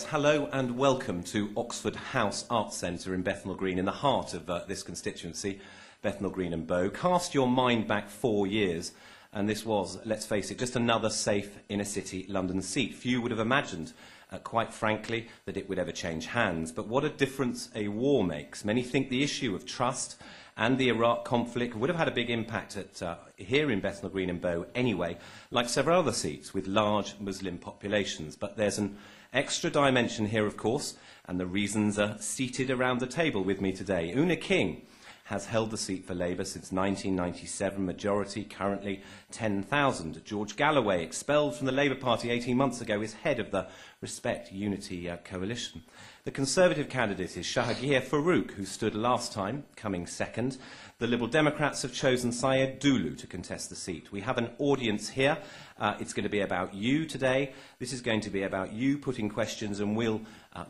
Hello and welcome to Oxford House Arts Centre in Bethnal Green, in the heart of this constituency, Bethnal Green and Bow. Cast your mind back 4 years, and this was, let's face it, just another safe inner-city London seat. Few would have imagined, quite frankly, that it would ever change hands. But what a difference a war makes. Many think the issue of trust and the Iraq conflict would have had a big impact here in Bethnal Green and Bow anyway, like several other seats with large Muslim populations. But there's an extra dimension here, of course, and the reasons are seated around the table with me today. Oona King has held the seat for Labour since 1997, majority currently 10,000. George Galloway, expelled from the Labour Party 18 months ago, is head of the Respect Unity Coalition. The Conservative candidate is Shahagir Farouk, who stood last time, coming second. The Liberal Democrats have chosen Syed Dulu to contest the seat. We have an audience here. It's going to be about you today. This is going to be about you putting questions, and we'll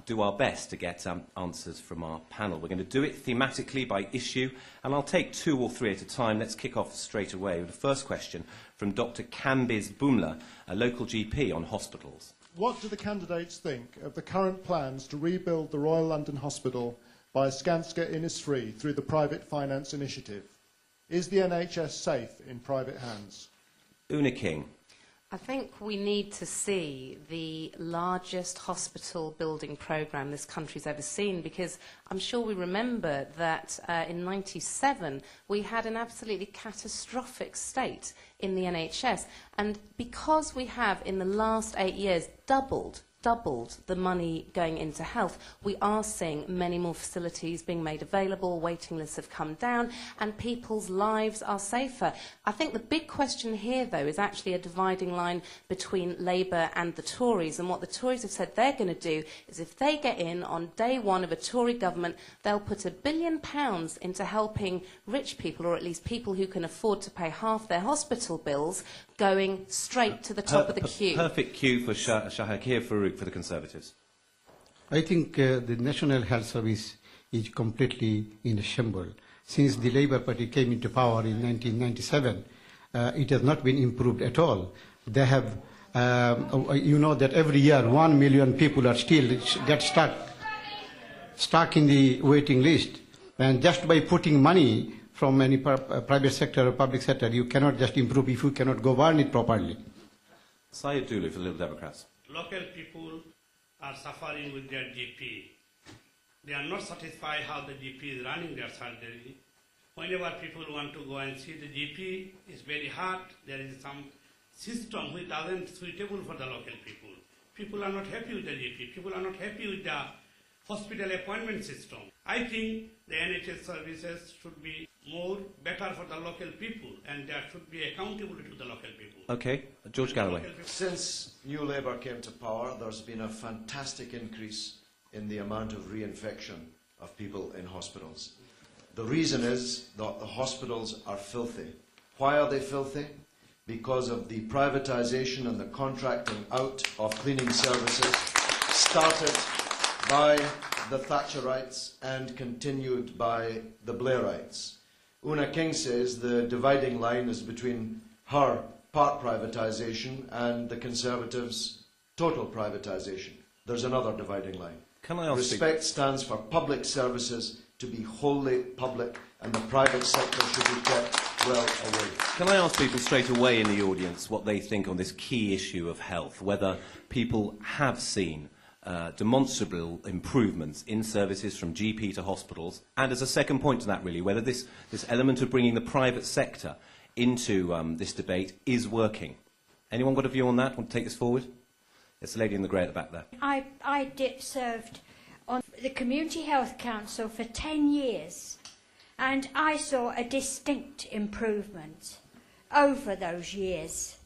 do our best to get answers from our panel. We're going to do it thematically by issue, and I'll take 2 or 3 at a time. Let's kick off straight away with the first question from Dr. Kambiz Bumla, a local GP on hospitals. What do the candidates think of the current plans to rebuild the Royal London Hospital by Skanska Innisfree through the Private Finance Initiative? Is the NHS safe in private hands? Oona King. I think we need to see the largest hospital building programme this country's ever seen, because I'm sure we remember that in '97 we had an absolutely catastrophic state in the NHS, and because we have in the last 8 years doubled the money going into health, we are seeing many more facilities being made available, waiting lists have come down, and people's lives are safer. I think the big question here, though, is actually a dividing line between Labour and the Tories, and what the Tories have said they're going to do is, if they get in on day one of a Tory government, they'll put £1 billion into helping rich people, or at least people who can afford to pay half their hospital bills, going straight to the top of the queue. Perfect cue for Shahagir Farouk for the Conservatives. I think the National Health Service is completely in a shambles. Since the Labour Party came into power in 1997, it has not been improved at all. They have, you know that every year 1 million people are still get stuck in the waiting list. And just by putting money from any private sector or public sector, you cannot just improve if you cannot govern it properly. Syed Dulu for the Liberal Democrats. Local people are suffering with their GP. They are not satisfied how the GP is running their surgery. Whenever people want to go and see the GP, it's very hard. There is some system which isn't suitable for the local people. People are not happy with the GP. People are not happy with the hospital appointment system. I think the NHS services should be better for the local people, and there should be accountability to the local people. Okay, George Galloway. Since New Labour came to power, there's been a fantastic increase in the amount of reinfection of people in hospitals. The reason is that the hospitals are filthy. Why are they filthy? Because of the privatisation and the contracting out of cleaning services, started by the Thatcherites and continued by the Blairites. Oona King says the dividing line is between her part privatisation and the Conservatives' total privatisation. There's another dividing line. Can I ask Respect stands for public services to be wholly public, and the private sector should be kept well away. Can I ask people straight away in the audience what they think on this key issue of health, whether people have seen demonstrable improvements in services from GP to hospitals, and as a second point to that, really, whether this element of bringing the private sector into this debate is working. Anyone got a view on that? Want to take this forward? There's a lady in the grey at the back there. I served on the Community Health Council for 10 years, and I saw a distinct improvement over those years.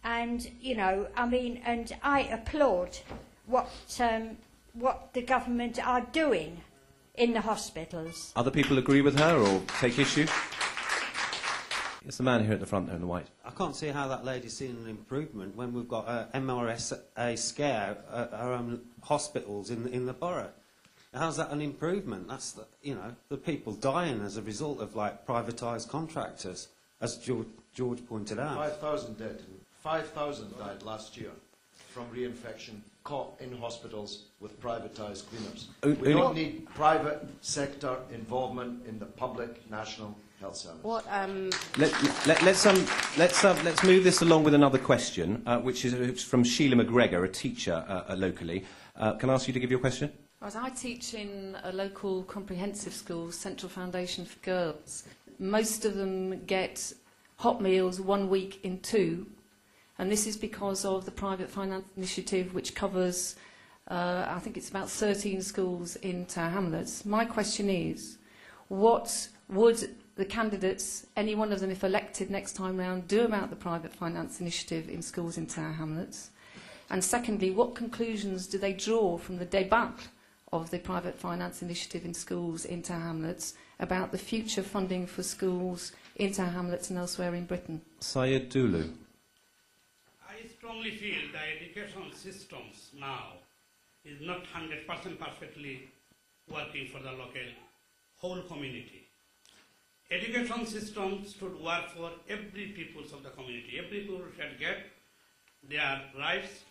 And, you know, I mean, and I applaud what the government are doing in the hospitals. Other people agree with her or take issue? It's the man here at the front there in the white. I can't see how that lady's seen an improvement when we've got a MRSA scare at our own hospitals in the borough. How's that an improvement? That's the people dying as a result of like privatised contractors, as George pointed out. 5,000 dead. 5,000 died last year from reinfection. caught in hospitals with privatised cleaners. O- We Oona- don't need private sector involvement in the public national health service. What, Let's move this along with another question, which is from Sheila McGregor, a teacher locally. Can I ask you to give your question? Right, I teach in a local comprehensive school, Central Foundation for Girls. Most of them get hot meals 1 week in 2, and this is because of the private finance initiative, which covers, I think it's about 13 schools in Tower Hamlets. My question is, what would the candidates, any one of them if elected next time round, do about the private finance initiative in schools in Tower Hamlets? And secondly, what conclusions do they draw from the debacle of the private finance initiative in schools in Tower Hamlets about the future funding for schools in Tower Hamlets and elsewhere in Britain? Syed Dulu. I strongly feel the education systems now is not 100% perfectly working for the local whole community. Education systems should work for every peoples of the community. Every people should get their rights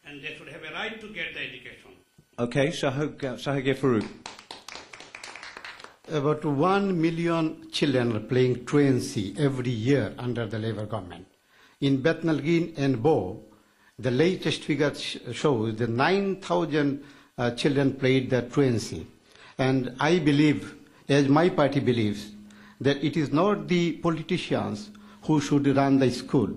and they should have a right to get the education. Okay, Shahagir Farouk. About 1 million children are playing truancy every year under the Labour government. In Bethnal Green and Bow, the latest figure shows that 9,000 children played the truancy. And I believe, as my party believes, that it is not the politicians who should run the school.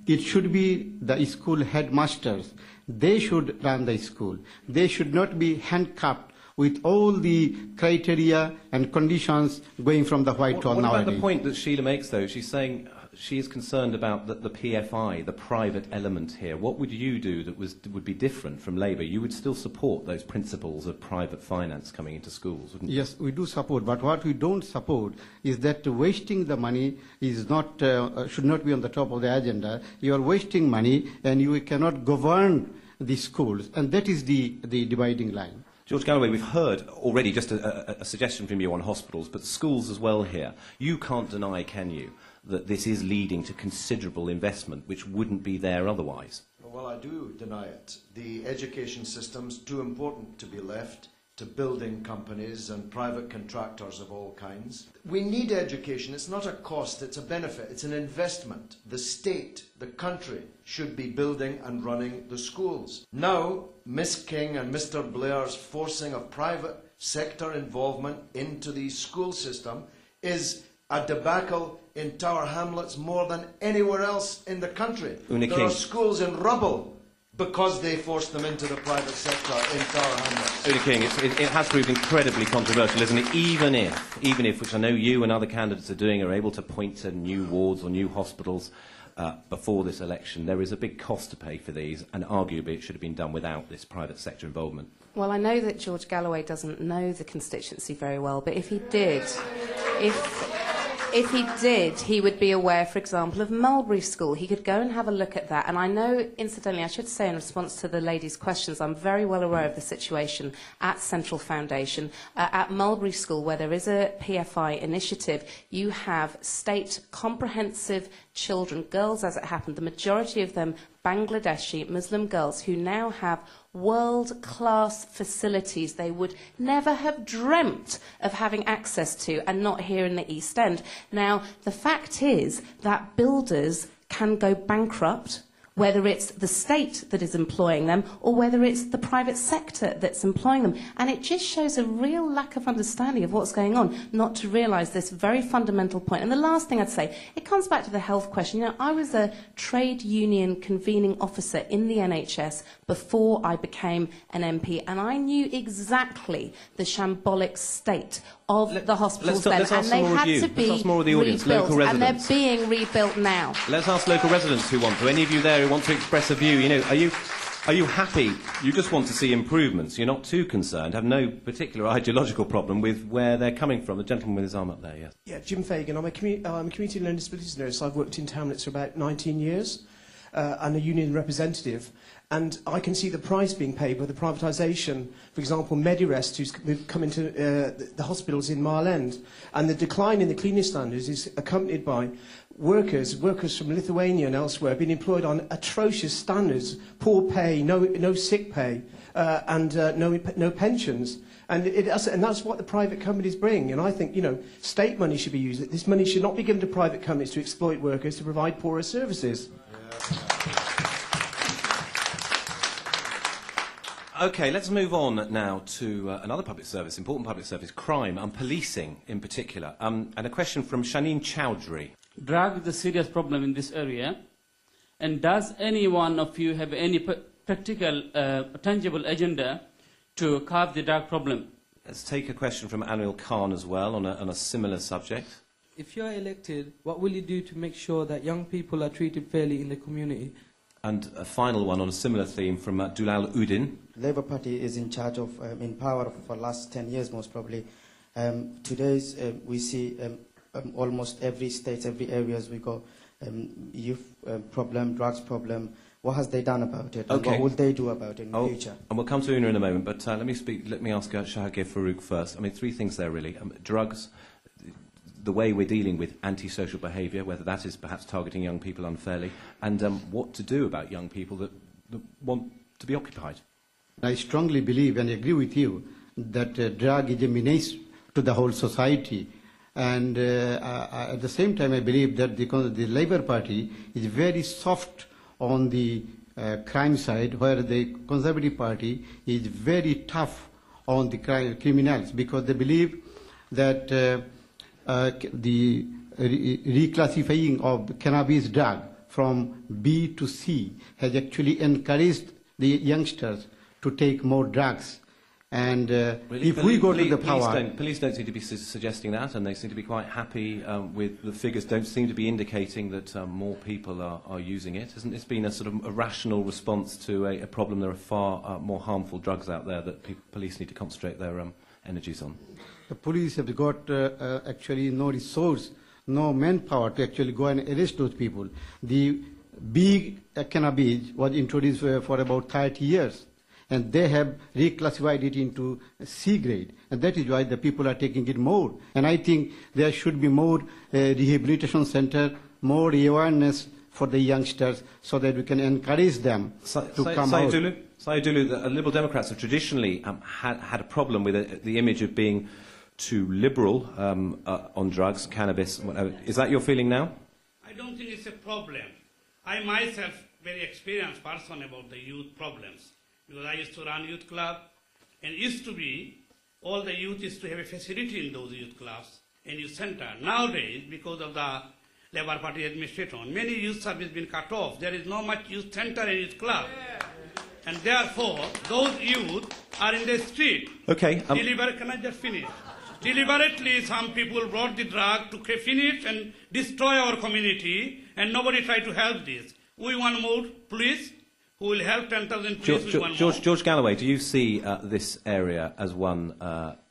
It should be the school headmasters. They should run the school. They should not be handcuffed with all the criteria and conditions going from the Whitehall What nowadays. about the point that Sheila makes, though? She's saying she is concerned about the PFI, the private element here. What would you do that would be different from Labour? You would still support those principles of private finance coming into schools, wouldn't you? Yes, we do support, but what we don't support is that wasting the money is not, should not be on the top of the agenda. You are wasting money and you cannot govern the schools, and that is the dividing line. George Galloway, we've heard already just a suggestion from you on hospitals, but schools as well here. You can't deny, can you, that this is leading to considerable investment which wouldn't be there otherwise? Well, I do deny it. The education system's too important to be left to building companies and private contractors of all kinds. We need education. It's not a cost, it's a benefit, it's an investment. The state, the country, should be building and running the schools. Now, Miss King and Mr. Blair's forcing of private sector involvement into the school system is a debacle in Tower Hamlets more than anywhere else in the country. Oona There King. are schools in rubble because they forced them into the private sector in Tower Hamlets. Oona King, it has proved incredibly controversial, isn't it? Even if, which I know you and other candidates are doing, are able to point to new wards or new hospitals before this election, there is a big cost to pay for these, and arguably it should have been done without this private sector involvement. Well, I know that George Galloway doesn't know the constituency very well, but if he did, if he did, he would be aware, for example, of Mulberry School. He could go and have a look at that. And I know, incidentally, I should say in response to the lady's questions, I'm very well aware of the situation at Central Foundation. At Mulberry School, where there is a PFI initiative, you have state comprehensive children, girls as it happened, the majority of them Bangladeshi Muslim girls who now have world-class facilities they would never have dreamt of having access to, and not here in the East End. Now, the fact is that builders can go bankrupt, whether it's the state that is employing them or whether it's the private sector that's employing them. And it just shows a real lack of understanding of what's going on, not to realise this very fundamental point. And the last thing I'd say, it comes back to the health question. You know, I was a trade union convening officer in the NHS before I became an MP, and I knew exactly the shambolic state of the hospitals then, and they had to be rebuilt, and they're being rebuilt now. Let's ask local residents who want to. Any of you there who want to express a view? You know, are you happy? You just want to see improvements. You're not too concerned. Have no particular ideological problem with where they're coming from. The gentleman with his arm up there, yes. Yeah, Jim Fagan. I'm a community learning disabilities nurse. I've worked in Hamlets for about 19 years. And a union representative. And I can see the price being paid with the privatisation. For example, Medirest, who's come into the hospitals in Mile End. And the decline in the cleaning standards is accompanied by workers from Lithuania and elsewhere being employed on atrocious standards, poor pay, no sick pay, and no pensions. And that's what the private companies bring. And I think, state money should be used. This money should not be given to private companies to exploit workers to provide poorer services. OK, let's move on now to another public service, important public service, crime and policing in particular. And a question from Shaneen Chowdhury. Drug is a serious problem in this area. And does any one of you have any practical, tangible agenda to curb the drug problem? Let's take a question from Anil Khan as well on a similar subject. If you are elected, what will you do to make sure that young people are treated fairly in the community? And a final one on a similar theme from Dulal Udin. Labour Party is in charge of, in power for the last 10 years most probably. Today we see almost every state, every areas we go, youth problem, drugs problem. What has they done about it? And what will they do about it in the future? And we'll come to Oona in a moment, but let me ask Shahagir Farouk first. I mean, three things there really. Drugs, the way we're dealing with antisocial behaviour, whether that is perhaps targeting young people unfairly, and what to do about young people that want to be occupied. I strongly believe and agree with you that drug is a menace to the whole society. And at the same time, I believe that the Labour Party is very soft on the crime side, where the Conservative Party is very tough on the criminals, because they believe that the reclassifying of cannabis drug from B to C has actually encouraged the youngsters to take more drugs. And really, if we go to the power... Police don't seem to be suggesting that, and they seem to be quite happy with the figures. Don't seem to be indicating that more people are using it. Hasn't this been a sort of a rational response to a problem? There are far more harmful drugs out there that police need to concentrate their energies on. The police have got actually no resource, no manpower to actually go and arrest those people. The big cannabis was introduced for about 30 years. And they have reclassified it into C grade. And that is why the people are taking it more. And I think there should be more rehabilitation center, more awareness for the youngsters, so that we can encourage them to come out. Sayedulu, the Liberal Democrats have traditionally had a problem with the image of being too liberal on drugs, cannabis, whatever. Is that your feeling now? I don't think it's a problem. I myself very experienced person about the youth problems. Because I used to run youth club, and it used to be, all the youth used to have a facility in those youth clubs and youth center. Nowadays, because of the Labour Party administration, many youth have been cut off. There is not much youth center and youth club. And therefore, those youth are in the street. Okay. Can I just finish? Deliberately, some people brought the drug to finish and destroy our community, and nobody tried to help this. We want more police, who will help 10,000 police. George Galloway, do you see this area as one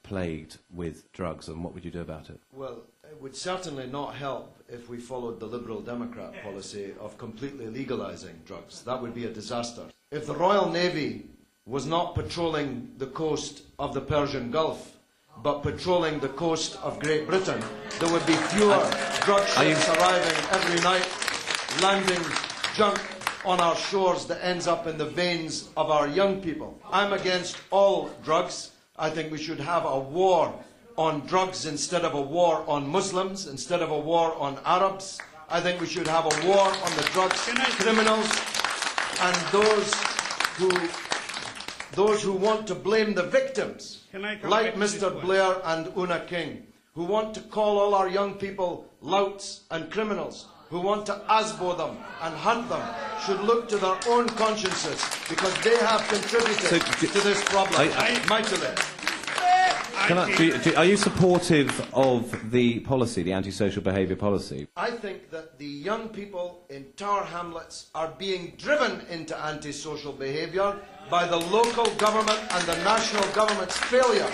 plagued with drugs, and what would you do about it? Well, it would certainly not help if we followed the Liberal Democrat policy of completely legalising drugs. That would be a disaster. If the Royal Navy was not patrolling the coast of the Persian Gulf, but patrolling the coast of Great Britain, there would be fewer drug ships arriving every night, landing junk on our shores that ends up in the veins of our young people. I'm against all drugs. I think we should have a war on drugs instead of a war on Muslims, instead of a war on Arabs. I think we should have a war on the drugs criminals and those who want to blame the victims, like Mr. Blair and Oona King, who want to call all our young people louts and criminals, who want to ASBO them and hunt them, should look to their own consciences, because they have contributed to this problem mightily. Are you supportive of the policy, the antisocial behaviour policy? I think that the young people in Tower Hamlets are being driven into antisocial behaviour by the local government and the national government's failure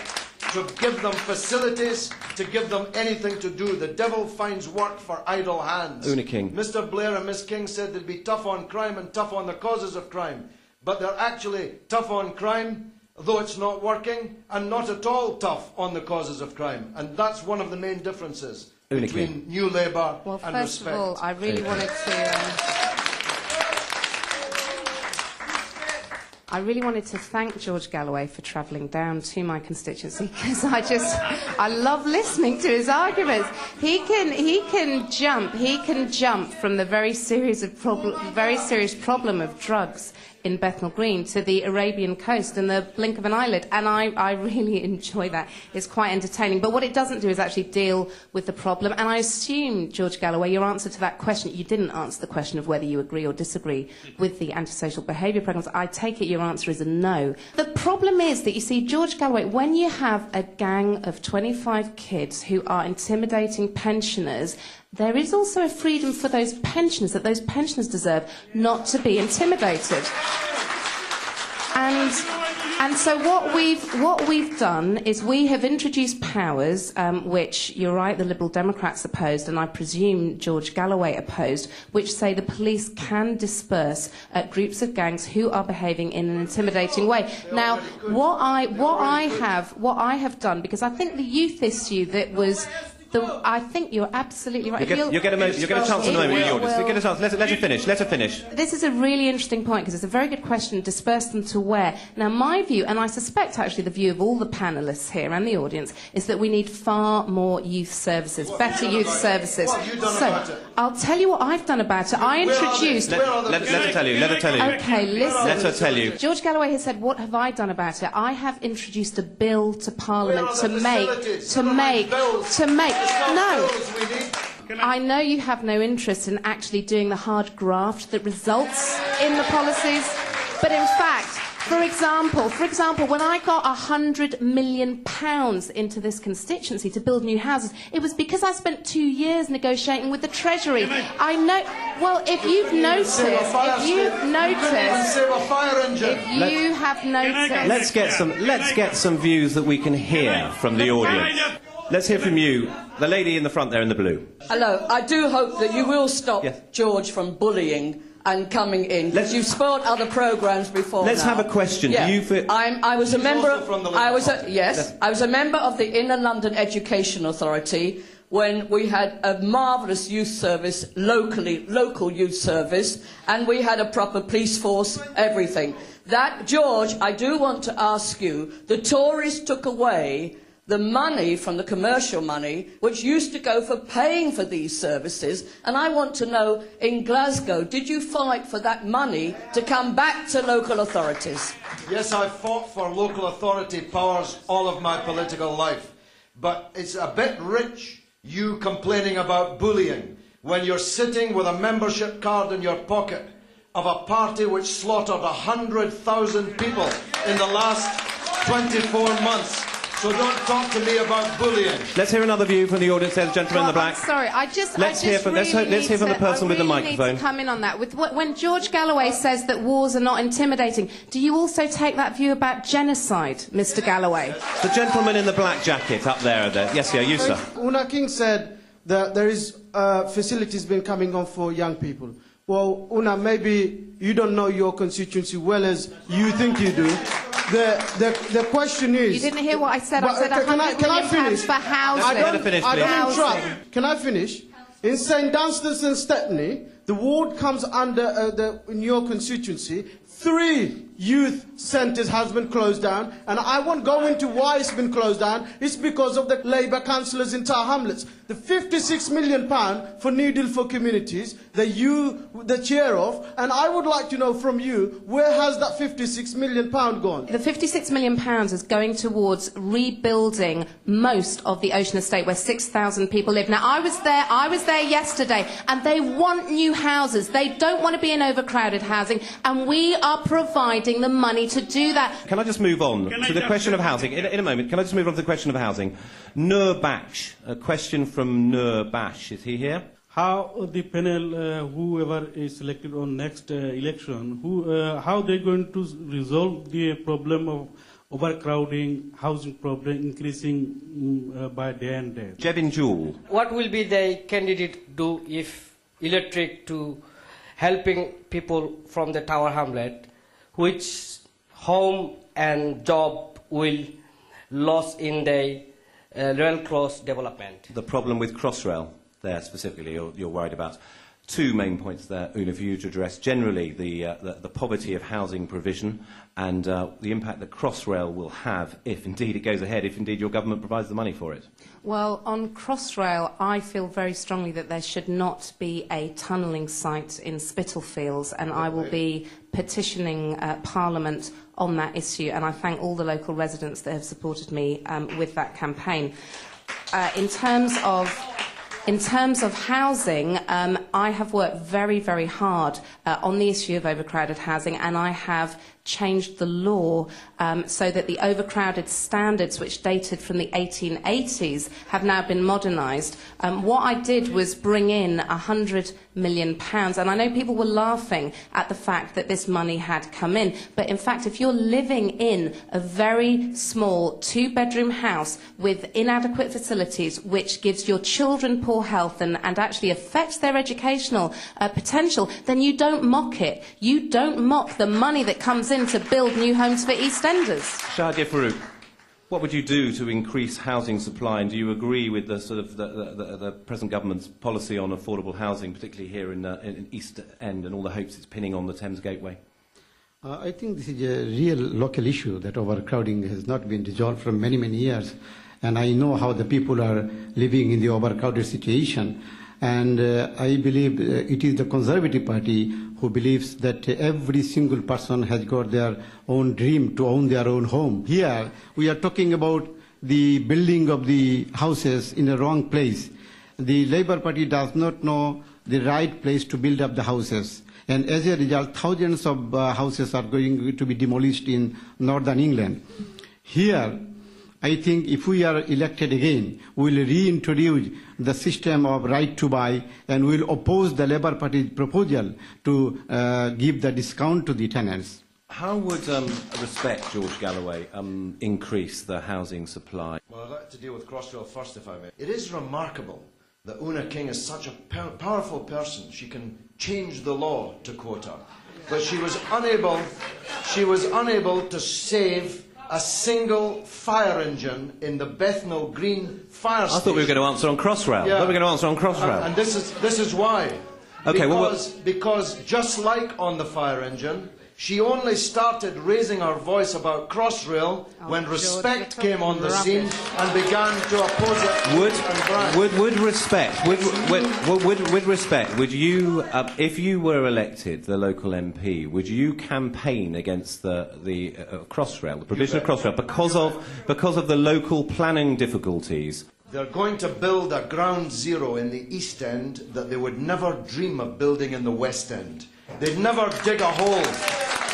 to give them facilities, to give them anything to do. The devil finds work for idle hands. Oona King. Mr. Blair and Miss King said they'd be tough on crime and tough on the causes of crime. but they're actually tough on crime, though it's not working, and not at all tough on the causes of crime. And that's one of the main differences Oona between King. New Labour Well, and first Respect. of all, I really wanted to thank George Galloway for travelling down to my constituency, because I love listening to his arguments. He can jump from the very serious problem of drugs in Bethnal Green to the Arabian coast in the blink of an eyelid, and I really enjoy that. It's quite entertaining. But what it doesn't do is actually deal with the problem, and I assume, George Galloway, your answer to that question, you didn't answer the question of whether you agree or disagree with the antisocial behaviour programmes. I take it your answer is a no. The problem is that, you see, George Galloway, when you have a gang of 25 kids who are intimidating pensioners, there is also a freedom for those pensioners, that those pensioners deserve, not to be intimidated. And so what we've done is we have introduced powers, which, you're right, the Liberal Democrats opposed, and I presume George Galloway opposed, which say the police can disperse groups of gangs who are behaving in an intimidating way. Now, what I have done, because I think the youth issue that was... I think you're absolutely right. You'll get a chance in a moment with the audience. You'll get a chance. Let her finish. Let her finish. This is a really interesting point, because it's a very good question. Disperse them to where? Now, my view, and I suspect actually the view of all the panellists here and the audience, is that we need far more youth services, better youth services. What have you done about it? I'll tell you what I've done about it. I introduced... Let her tell you. Let her tell you. Okay, listen. Let her tell you. George Galloway has said, what have I done about it? I have introduced a bill to Parliament to make... No. I know you have no interest in actually doing the hard graft that results in the policies, but in fact, for example, when I got £100 million into this constituency to build new houses, it was because I spent 2 years negotiating with the Treasury. I know. Well, if you've noticed, Let's get some views that we can hear from the audience. Let's hear from you, the lady in the front there in the blue. Hello. I do hope that you will stop George from bullying and coming in, because you've spoiled other programmes before. Let's have a question. Yeah. Do you feel... I was a member of... I was a member of the Inner London Education Authority when we had a marvellous youth service, local youth service, and we had a proper police force, everything. That, George, I do want to ask you, the Tories took away the money from the commercial money, which used to go for paying for these services, and I want to know, in Glasgow, did you fight for that money to come back to local authorities? Yes, I've fought for local authority powers all of my political life, but it's a bit rich, you complaining about bullying, when you're sitting with a membership card in your pocket of a party which slaughtered 100,000 people in the last 24 months. So don't talk to me about bullying. Let's hear another view from the audience. There's a gentleman in the black. Let's hear from the person with the microphone. Need to come in on that. When George Galloway says that wars are not intimidating, do you also take that view about genocide, Mr. Galloway? The gentleman in the black jacket up there. Yes, you, sir. Oona King said that there is facilities been coming on for young people. Well, Oona, maybe you don't know your constituency well as you think you do. The question is... You didn't hear what I said. I said £100 million for housing. I don't interrupt. Can I finish? In St Dunstan's and Stepney, the ward comes under in your constituency. 3 youth centres has been closed down, and I won't go into why it's been closed down. It's because of the Labour councillors in Tower Hamlets. The £56 million for New Deal for Communities that you the chair of, and I would like to know from you, where has that £56 million gone? The £56 million is going towards rebuilding most of the Ocean Estate, where 6,000 people live. Now, I was there yesterday, and they want new houses. They don't want to be in overcrowded housing, and we are providing the money to do that. Can I just move on to the question of housing? In a moment, can I just move on to the question of housing? Nur Baksh, a question from Nur Baksh. Is he here? How the panel, whoever is selected on next election, how they're going to resolve the problem of overcrowding, housing problem increasing by day and day? Jebin Jewell. What will be the candidate do if elected to helping people from the Tower Hamlet which home and job will lose in the rail cross development. The problem with Crossrail there specifically you're worried about. Two main points there, Oona, for you to address. Generally, the poverty of housing provision and the impact that Crossrail will have if indeed it goes ahead, if indeed your government provides the money for it. Well, on Crossrail, I feel very strongly that there should not be a tunnelling site in Spitalfields, and I will be petitioning Parliament on that issue, and I thank all the local residents that have supported me with that campaign. In terms of housing, I have worked very, very hard on the issue of overcrowded housing, and I have changed the law so that the overcrowded standards, which dated from the 1880s, have now been modernised. What I did was bring in £100 million, and I know people were laughing at the fact that this money had come in, but in fact, if you're living in a very small two-bedroom house with inadequate facilities, which gives your children poor health and actually affects their educational potential, then you don't mock it. You don't mock the money that comes in to build new homes for EastEnders. Shahideh Farooq, what would you do to increase housing supply, and do you agree with the sort of the present government's policy on affordable housing, particularly here in East End and all the hopes it's pinning on the Thames Gateway? I think this is a real local issue that overcrowding has not been resolved for many, many years. And I know how the people are living in the overcrowded situation. And I believe it is the Conservative Party who believes that every single person has got their own dream to own their own home. Here, we are talking about the building of the houses in the wrong place. The Labour Party does not know the right place to build up the houses. And as a result, thousands of houses are going to be demolished in northern England. Here, I think if we are elected again, we will reintroduce the system of right to buy, and we will oppose the Labour Party's proposal to give the discount to the tenants. How would Respect, George Galloway, increase the housing supply? Well, I'd like to deal with Crossrail first, if I may. It is remarkable that Oona King is such a powerful person. She can change the law, to quote her. But she was unable to save a single fire engine in the Bethnal Green fire station. I thought we were going to answer on Crossrail. Yeah. I thought we were going to answer on Crossrail. And this is why. Okay, because just like on the fire engine, she only started raising her voice about Crossrail when Respect came on the scene and began to oppose it. With respect, would you, if you were elected, the local MP, would you campaign against the Crossrail, the provision of Crossrail, because of the local planning difficulties? They're going to build a ground zero in the East End that they would never dream of building in the West End. They'd never dig a hole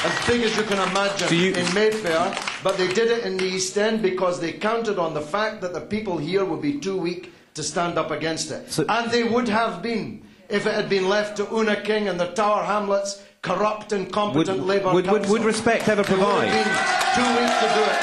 as big as you can imagine in Mayfair, but they did it in the East End because they counted on the fact that the people here would be too weak to stand up against it. And they would have been if it had been left to Oona King and the Tower Hamlets, corrupt, incompetent Labour Council. Would Respect ever provide? They would have been too weak to do it.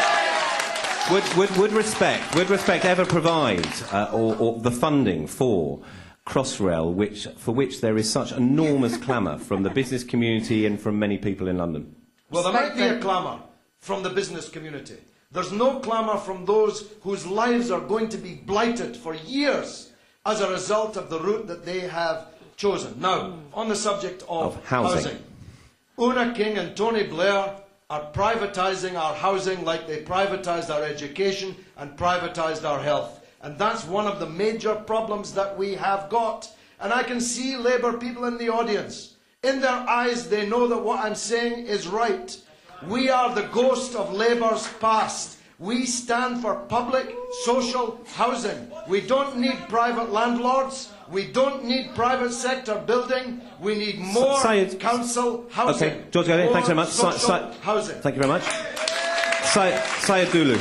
Would Respect ever provide or the funding for Crossrail, for which there is such enormous clamour from the business community and from many people in London? Well, there might be a clamour from the business community. There's no clamour from those whose lives are going to be blighted for years as a result of the route that they have chosen. Now, on the subject of housing. Oona King and Tony Blair are privatising our housing like they privatised our education and privatised our health. And that's one of the major problems that we have got. And I can see Labour people in the audience. In their eyes, they know that what I'm saying is right. We are the ghost of Labour's past. We stand for public, social housing. We don't need private landlords. We don't need private sector building. We need more council housing. Okay, George Galloway, thanks very much. Housing. Thank you very much. Syed Dulu.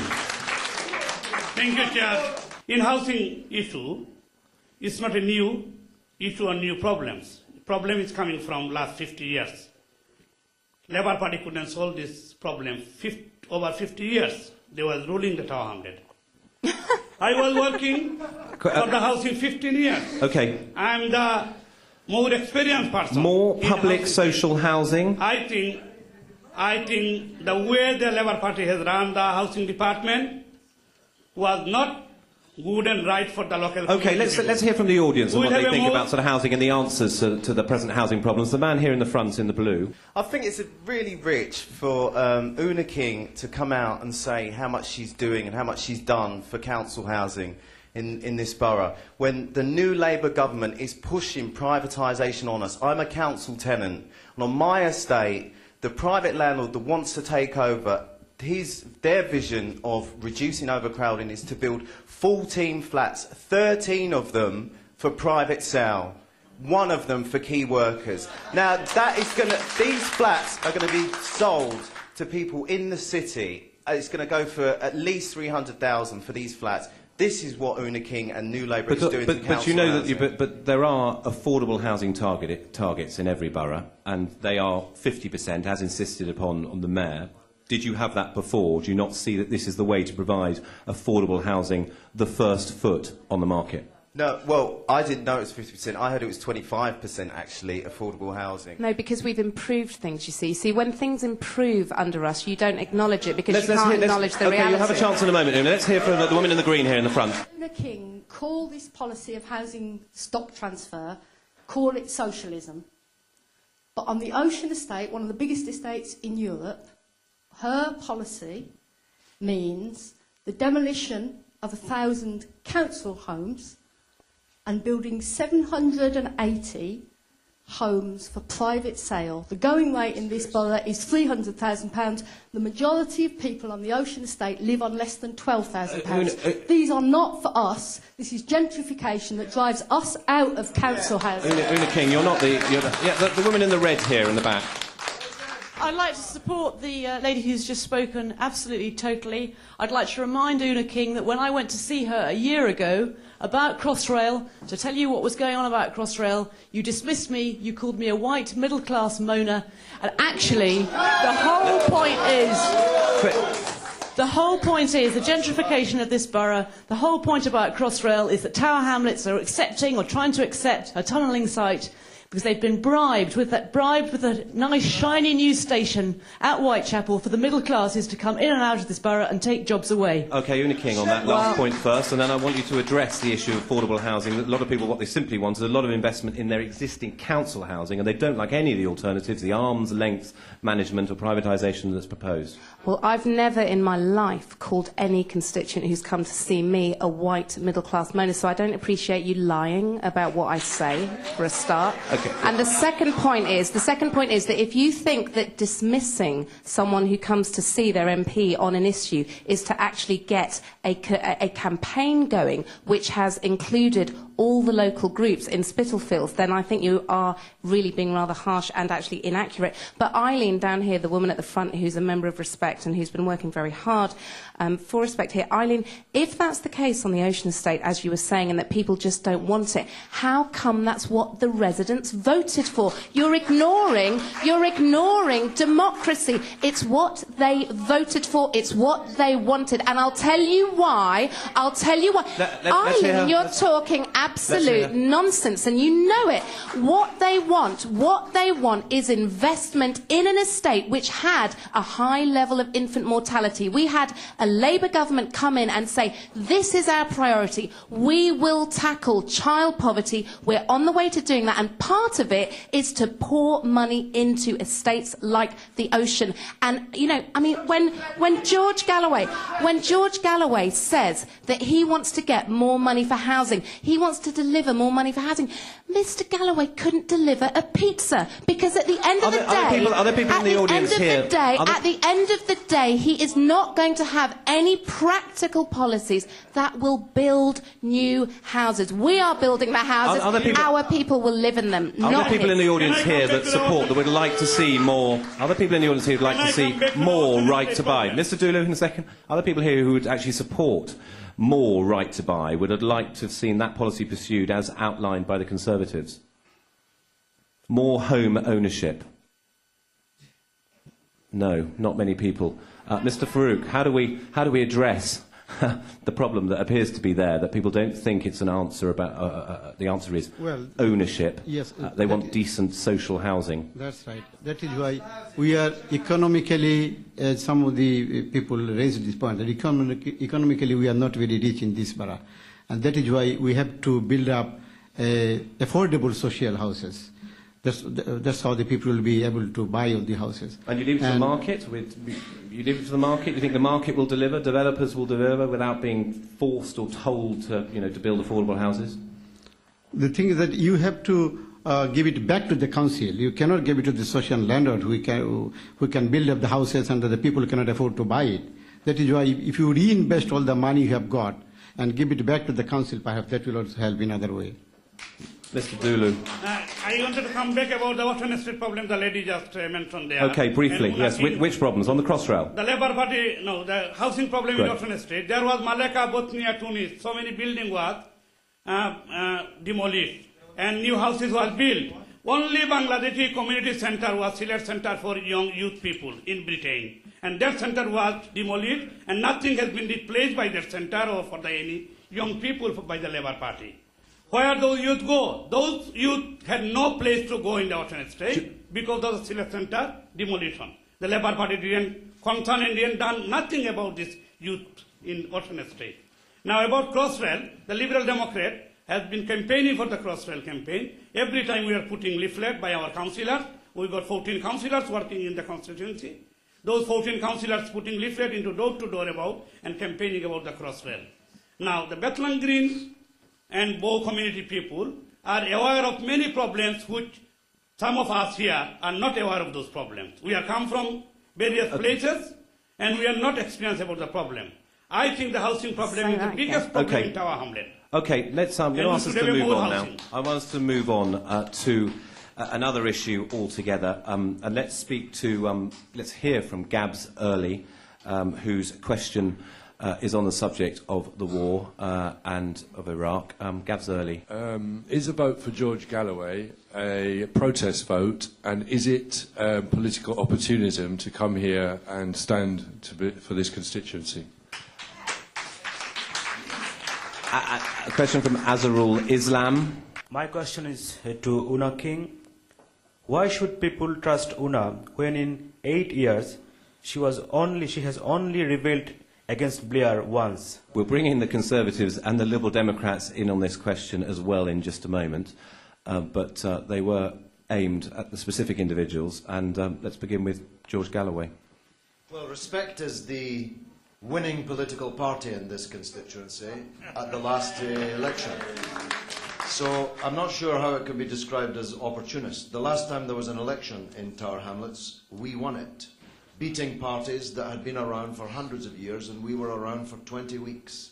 Thank you, Chair. In housing issue, it's not a new issue or new problems. The problem is coming from last 50 years. Labour Party couldn't solve this problem over 50 years. They were ruling the Tower Hamlet. I was working for the housing 15 years. Okay. I'm the more experienced person. More public social housing? I think I think the way the Labour Party has run the housing department was not good and right for the local Okay, community. let's hear from the audience and We'll what they have a think more- about sort of housing and the answers to the present housing problems. The man here in the front in the blue. I think it's really rich for Oona King to come out and say how much she's doing and how much she's done for council housing in this borough, when the new Labour government is pushing privatisation on us. I'm a council tenant, and on my estate, the private landlord that wants to take over, their vision of reducing overcrowding is to build 14 flats, 13 of them for private sale, one of them for key workers. Now, these flats are going to be sold to people in the city. It's going to go for at least 300,000 for these flats. This is what Oona King and New Labour is doing to council But you know housing. but there are affordable housing targets in every borough, and they are 50%, as insisted upon on the Mayor. Did you have that before? Do you not see that this is the way to provide affordable housing, the first foot on the market? No, well, I didn't know it was 50%. I heard it was 25% actually, affordable housing. No, because we've improved things, you see. See, when things improve under us, you don't acknowledge it because you can't acknowledge the reality. Okay, you'll have a chance in a moment, Oona. Let's hear from the woman in the green here in the front. Oona King call this policy of housing stock transfer, call it socialism. But on the Ocean Estate, one of the biggest estates in Europe, her policy means the demolition of 1,000 council homes and building 780 homes for private sale. The going rate in this borough is £300,000. The majority of people on the Ocean Estate live on less than £12,000. These are not for us. This is gentrification that drives us out of council housing. Oona King, you're not the... the woman in the red here in the back. I'd like to support the lady who's just spoken absolutely, totally. I'd like to remind Oona King that when I went to see her a year ago about Crossrail, to tell you what was going on about Crossrail, you dismissed me, you called me a white middle-class moaner, and actually the whole point is... The whole point is the gentrification of this borough. The whole point about Crossrail is that Tower Hamlets are accepting or trying to accept a tunnelling site because they've been bribed with a nice shiny new station at Whitechapel for the middle classes to come in and out of this borough and take jobs away. Okay, Oona King, on that last point first, and then I want you to address the issue of affordable housing. A lot of people, what they simply want is a lot of investment in their existing council housing, and they don't like any of the alternatives, the arm's length management or privatisation that's proposed. Well, I've never in my life called any constituent who's come to see me a white middle-class moaner, so I don't appreciate you lying about what I say, for a start. Okay. And the second point is that if you think that dismissing someone who comes to see their MP on an issue is to actually get a campaign going which has included all the local groups in Spitalfields, then I think you are really being rather harsh and actually inaccurate. But Eileen down here, the woman at the front who's a member of Respect and who's been working very hard for Respect here, Eileen, if that's the case on the Ocean Estate, as you were saying, and that people just don't want it, how come that's what the residents voted for? You're ignoring democracy. It's what they voted for. It's what they wanted. And I'll tell you why. Eileen, you're talking absolute nonsense, and you know it. What they want is investment in an estate which had a high level of infant mortality. We had a Labour government come in and say, this is our priority. We will tackle child poverty. We're on the way to doing that, and part of it is to pour money into estates like the Ocean. And, you know, I mean, when George Galloway says that he wants to get more money for housing, he wants to deliver more money for housing, Mr. Galloway couldn't deliver a pizza because at the end of the day, he is not going to have any practical policies that will build new houses. We are building the houses. Our people will live in them. Are there people in the audience here that support, that would like to see more? Are there people in the audience here who would like to see more right to buy? Mr. Dulu, in a second. Are there people here who would actually support more right to buy, would have liked to have seen that policy pursued as outlined by the Conservatives? More home ownership? No, not many people. Mr. Farouk, how do we address the problem that appears to be there, that people don't think it's an answer about... the answer is ownership. Yes. They want decent social housing. That's right. That is why we are economically, some of the people raised this point, that economically we are not very rich in this borough. And that is why we have to build up affordable social houses. That's how the people will be able to buy all the houses. And you leave it to the market? You leave it to the market? You think the market will deliver, developers will deliver, without being forced or told to build affordable houses? The thing is that you have to give it back to the council. You cannot give it to the social landlord who can build up the houses and the people cannot afford to buy it. That is why if you reinvest all the money you have got and give it back to the council, perhaps that will also help in another way. Mr. Dulu. I wanted to come back about the Washington Street problem the lady just mentioned there. Okay, briefly, yes. Which problems? On the Crossrail? The Labour Party, no, the housing problem in Washington Street. There was Malacca, Bosnia, Tunis. So many buildings was demolished and new houses was built. Only Bangladeshi Community Center was Silat Center for young youth people in Britain. And that center was demolished and nothing has been replaced by that center or for any young people by the Labour Party. Where those youth go? Those youth had no place to go in the alternate state because of the Silat Center demolition. The Labour Party didn't concern and didn't done nothing about this youth in alternate state. Now about Crossrail, the Liberal Democrat has been campaigning for the Crossrail campaign. Every time we are putting leaflet by our councillors, we've got 14 councillors working in the constituency. Those 14 councillors putting leaflet into door-to-door about and campaigning about the Crossrail. Now the Bethlehem Green and Bow community people are aware of many problems which some of us here are not aware of those problems. We have come from various places and we are not experienced about the problem. I think the housing problem is the biggest problem in Tower Hamlet. Okay, let's ask us to move on now. I want us to move on to another issue altogether, and let's speak to, let's hear from Gabs Early, whose question is on the subject of the war and of Iraq. Gabs Early. Is a vote for George Galloway a protest vote, and is it political opportunism to come here and stand for this constituency? A question from Azarul Islam. My question is to Oona King. Why should people trust Oona when in 8 years she has only rebelled against Blair once? We'll bring in the Conservatives and the Liberal Democrats in on this question as well in just a moment, but they were aimed at the specific individuals, and let's begin with George Galloway. Well, Respect is the winning political party in this constituency at the last election. So I'm not sure how it can be described as opportunist. The last time there was an election in Tower Hamlets, we won it, beating parties that had been around for hundreds of years, and we were around for 20 weeks.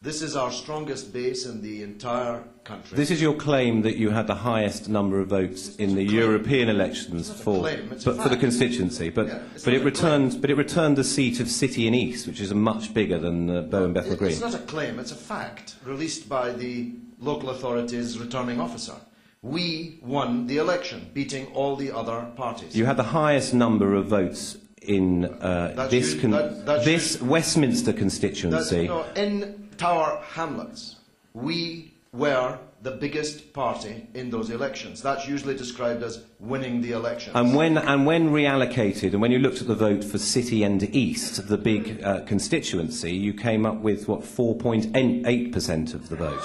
This is our strongest base in the entire country. This is your claim that you had the highest number of votes in the European elections for the constituency, but it returned the seat of City and East, which is much bigger than Bow and Bethnal Green. It's not a claim, it's a fact released by the local authorities' returning officer. We won the election, beating all the other parties. You had the highest number of votes in this Westminster constituency. In Tower Hamlets, we were the biggest party in those elections. That's usually described as winning the elections. And when reallocated, and when you looked at the vote for City and East, the big constituency, you came up with, what, 4.8% of the vote?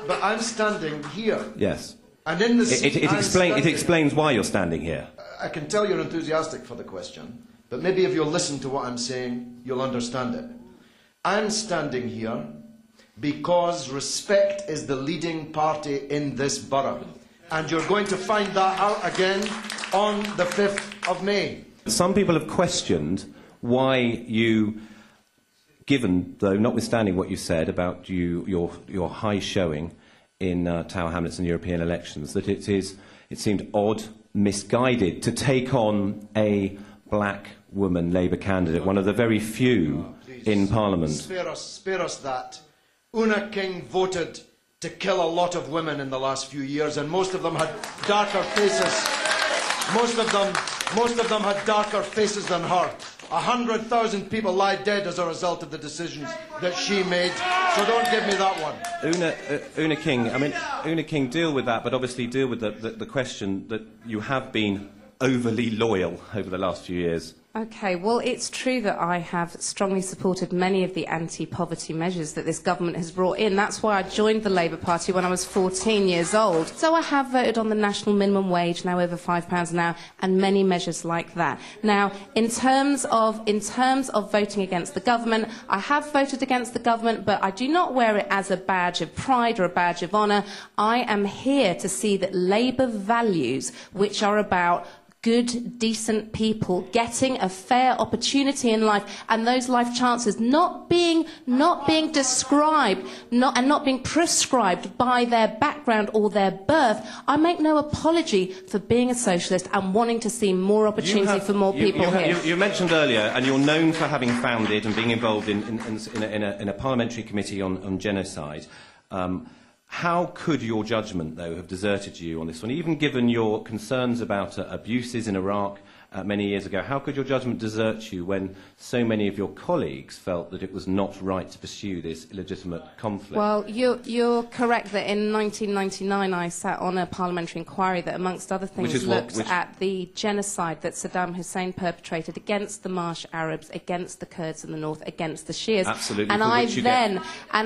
But I'm standing here. Yes. And in this, it explains why you're standing here. I can tell you're enthusiastic for the question, but maybe if you'll listen to what I'm saying, you'll understand it. I'm standing here because Respect is the leading party in this borough. And you're going to find that out again on the 5th of May. Some people have questioned why you, given, though, notwithstanding what you said about your high showing in Tower Hamlets and European elections, that it seemed odd, misguided to take on a black woman Labour candidate, one of the very few in Parliament. Spare us that. Oona King voted to kill a lot of women in the last few years, and most of them had darker faces. Most of them had darker faces than her. 100,000 people lie dead as a result of the decisions that she made. So don't give me that one. Oona King, I mean, Oona King, deal with that, but obviously deal with the question that you have been overly loyal over the last few years. Okay, well, it's true that I have strongly supported many of the anti-poverty measures that this government has brought in. That's why I joined the Labour Party when I was 14 years old. So I have voted on the national minimum wage, now over £5 an hour, and many measures like that. Now, in terms of voting against the government, I have voted against the government, but I do not wear it as a badge of pride or a badge of honour. I am here to see that Labour values, which are about good, decent people getting a fair opportunity in life, and those life chances not being described and not being prescribed by their background or their birth. I make no apology for being a socialist and wanting to see more opportunity for more people here. You mentioned earlier, and you're known for having founded and being involved in a parliamentary committee on genocide. How could your judgment, though, have deserted you on this one? Even given your concerns about abuses in Iraq many years ago, how could your judgment desert you when so many of your colleagues felt that it was not right to pursue this illegitimate conflict? Well, you're correct that in 1999 I sat on a parliamentary inquiry that, amongst other things, looked at the genocide that Saddam Hussein perpetrated against the Marsh Arabs, against the Kurds in the north, against the Shias. Absolutely. And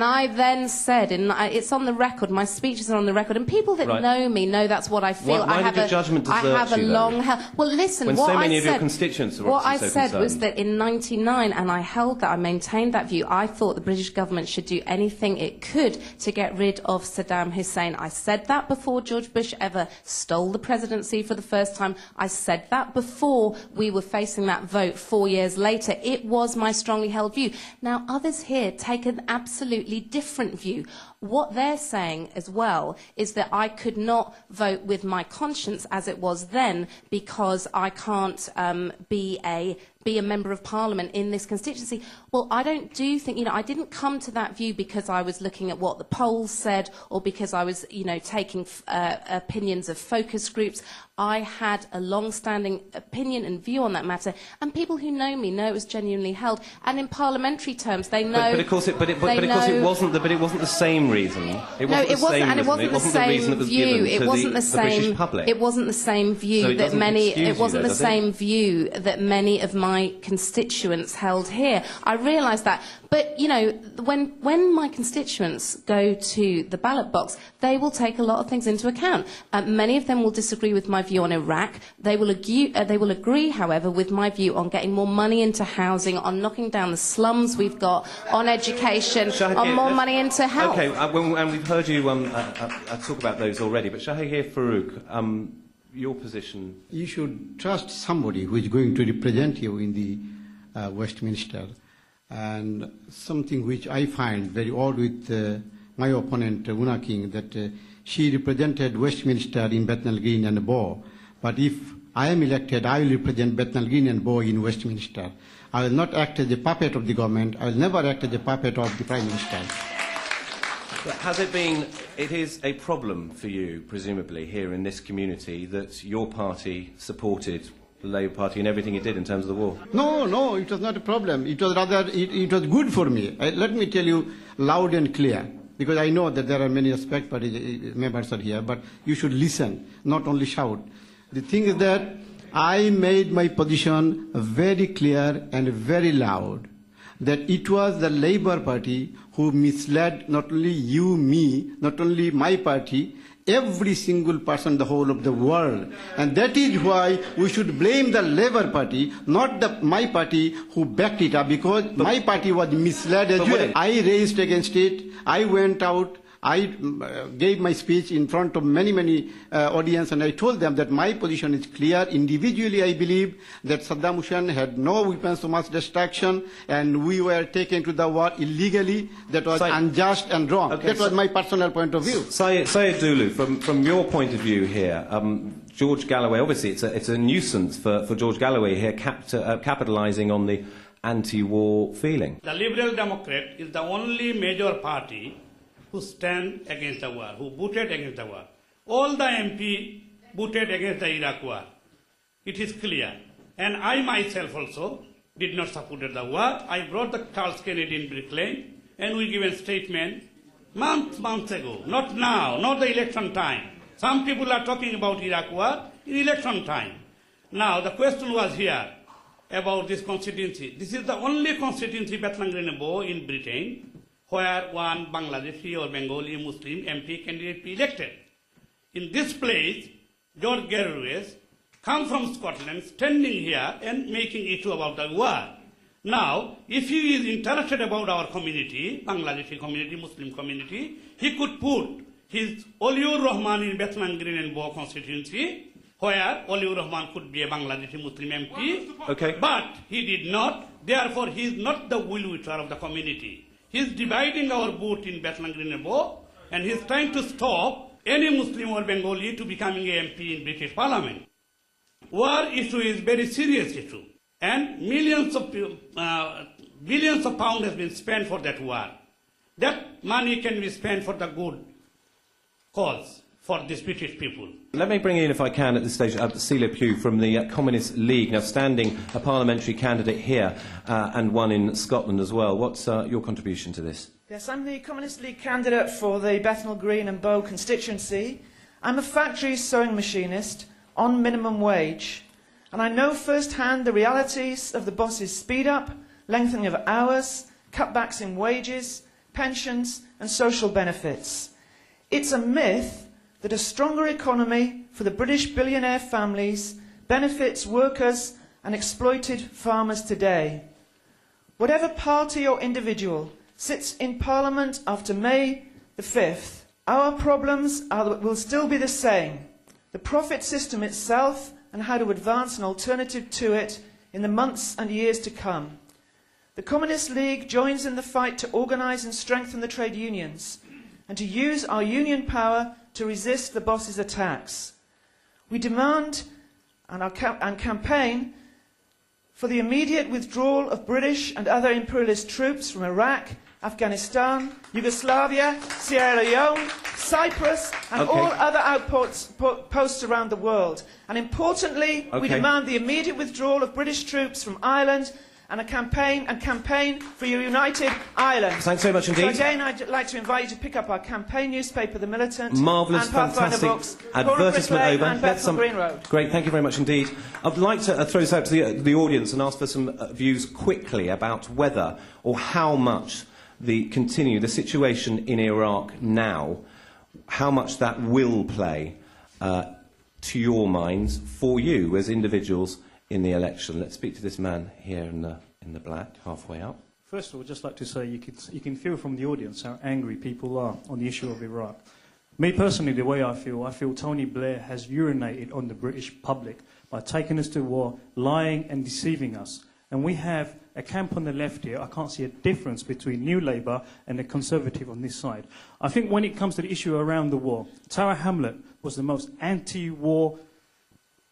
I then said, it's on the record, my speeches are on the record, and people that know me know that's what I feel. Why did your judgment desert I have a you, long... Well, listen, when so many of your constituents are what I so said concerned. was that in 1999, and I held that, I maintained that view, I thought the British government should do anything it could to get rid of Saddam Hussein. I said that before George Bush ever stole the presidency for the first time. I said that before we were facing that vote 4 years later. It was my strongly held view. Now, others here take an absolutely different view. What they're saying as well is that I could not vote with my conscience as it was then because I can't be a member of parliament in this constituency. Well, I didn't come to that view because I was looking at what the polls said or because I was, taking opinions of focus groups. I had a long-standing opinion and view on that matter, and people who know me know it was genuinely held. And in parliamentary terms, they know. But of course, it wasn't the same reason. It wasn't the same view. It wasn't the British public. It wasn't the same view that many. It wasn't the same view that many of my constituents held here. I realise that. But, when my constituents go to the ballot box, they will take a lot of things into account. Many of them will disagree with my view on Iraq. They will agree, however, with my view on getting more money into housing, on knocking down the slums we've got, on education, on more money into health. Okay, and we've heard you talk about those already, but Shahir Farouk, your position... You should trust somebody who is going to represent you in the Westminster. And something which I find very odd with my opponent, Oona King, that she represented Westminster in Bethnal Green and Bow. But if I am elected, I will represent Bethnal Green and Bow in Westminster. I will not act as a puppet of the government. I will never act as a puppet of the Prime Minister. But it is a problem for you, presumably, here in this community, that your party supported the Labour Party in everything it did in terms of the war? No, it was not a problem. It was rather, it was good for me. Let me tell you loud and clear, because I know that there are many aspect party members are here, but you should listen, not only shout. The thing is that I made my position very clear and very loud, that it was the Labour Party who misled not only you, me, not only my party, every single person, the whole of the world. And that is why we should blame the Labour Party, not my party who backed it up, because my party was misled as well. I raised against it. I went out. I gave my speech in front of many audience, and I told them that my position is clear. Individually, I believe that Saddam Hussein had no weapons of mass destruction, and we were taken to the war illegally. That was unjust and wrong. Okay, that was my personal point of view. Syed Dulu, from your point of view here, George Galloway, obviously it's a nuisance for George Galloway here, capitalising on the anti-war feeling. The Liberal Democrat is the only major party who stand against the war, who voted against the war. All the MP voted against the Iraq war. It is clear. And I myself also did not support the war. I brought the Charles Kennedy in Brick Lane, and we gave a statement months ago, not now, not the election time. Some people are talking about Iraq war in election time. Now, the question was here about this constituency. This is the only constituency, Bethlem Green and Bow, in Britain, where one Bangladeshi or Bengali Muslim MP candidate be elected. In this place, George Galloway come from Scotland, standing here and making issue about the war. Now, if he is interested about our community, Bangladeshi community, Muslim community, he could put his Oliur Rahman in Bethlem Green and Bow constituency, where Oliur Rahman could be a Bangladeshi Muslim MP. Okay. But he did not. Therefore, he is not the will-wisher of the community. He is dividing our vote in Bethlem Green and Bow, and he is trying to stop any Muslim or Bengali to becoming a MP in British Parliament. War issue is very serious issue, and billions of pounds has been spent for that war. That money can be spent for the good cause for these British people. Let me bring in, if I can, at this stage, Celia Pugh from the Communist League, now standing a parliamentary candidate here and one in Scotland as well. What's your contribution to this? Yes, I'm the Communist League candidate for the Bethnal Green and Bow constituency. I'm a factory sewing machinist on minimum wage, and I know firsthand the realities of the boss's speed up, lengthening of hours, cutbacks in wages, pensions and social benefits. It's a myth that a stronger economy for the British billionaire families benefits workers and exploited farmers today. Whatever party or individual sits in Parliament after May the 5th, our problems will still be the same. The profit system itself and how to advance an alternative to it in the months and years to come. The Communist League joins in the fight to organise and strengthen the trade unions and to use our union power to resist the boss's attacks. We demand and campaign for the immediate withdrawal of British and other imperialist troops from Iraq, Afghanistan, Yugoslavia, Sierra Leone, Cyprus and all other outposts around the world. And importantly, we demand the immediate withdrawal of British troops from Ireland and a campaign for a united Ireland. Thanks very much indeed. So again, I'd like to invite you to pick up our campaign newspaper, The Militant, Marvellous, and Pathfinder fantastic books, advertisement over. and Bethnal Green Road. Great, thank you very much indeed. I'd like to throw this out to the audience and ask for some views quickly about whether or how much the situation in Iraq now, how much that will play to your minds for you as individuals in the election. Let's speak to this man here in the black, halfway up. First of all, I'd just like to say you can feel from the audience how angry people are on the issue of Iraq. Me personally, the way I feel Tony Blair has urinated on the British public by taking us to war, lying and deceiving us. And we have a camp on the left here. I can't see a difference between New Labour and the Conservative on this side. I think when it comes to the issue around the war, Tower Hamlet was the most anti-war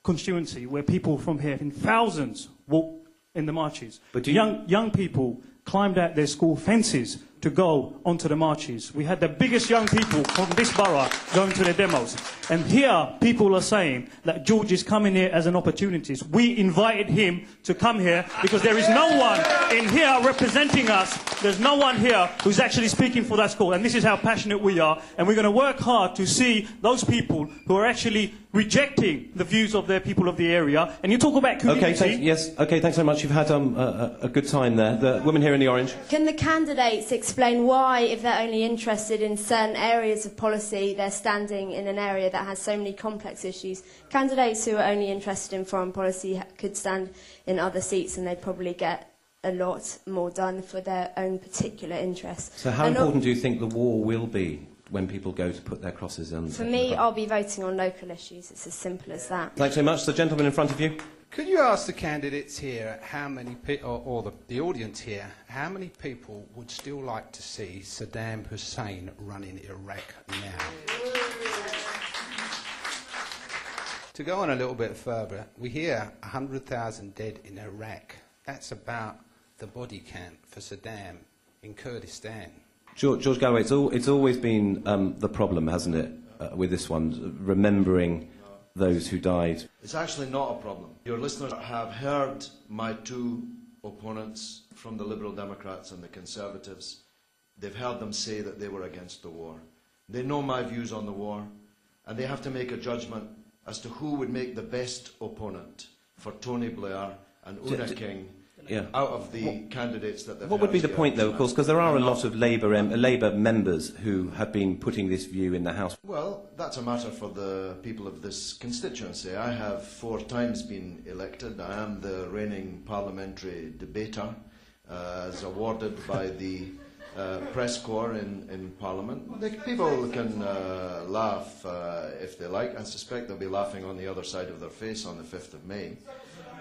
constituency where people from here in thousands walked in the marches. But young people climbed out their school fences to go onto the marches. We had the biggest young people from this borough going to the demos. And here, people are saying that George is coming here as an opportunist. We invited him to come here because there is no one in here representing us. There's no one here who's actually speaking for that school. And this is how passionate we are. And we're going to work hard to see those people who are actually rejecting the views of their people of the area. And you talk about community... Okay, thanks very much. You've had a good time there. The woman here in the orange. Can the candidates explain why, if they're only interested in certain areas of policy, they're standing in an area that has so many complex issues? Candidates who are only interested in foreign policy could stand in other seats and they'd probably get a lot more done for their own particular interests. So how important do you think the war will be when people go to put their crosses on? For me, I'll be voting on local issues. It's as simple as that. Thanks very much. The gentleman in front of you. Could you ask the candidates here how many or the audience here, how many people would still like to see Saddam Hussein running Iraq now? To go on a little bit further, we hear 100,000 dead in Iraq. That's about the body count for Saddam in Kurdistan. George Galloway, it's always been the problem, hasn't it, with this one, remembering those who died. It's actually not a problem. Your listeners have heard my two opponents, from the Liberal Democrats and the Conservatives. They've heard them say that they were against the war. They know my views on the war, and they have to make a judgment as to who would make the best opponent for Tony Blair and Oona King out of the candidates that they've What would be the here point, though, of course, because there are a lot of Labour members who have been putting this view in the House? Well, that's a matter for the people of this constituency. I have 4 times been elected. I am the reigning parliamentary debater, as awarded by the press corps in Parliament. People can laugh if they like. I suspect they'll be laughing on the other side of their face on the 5th of May.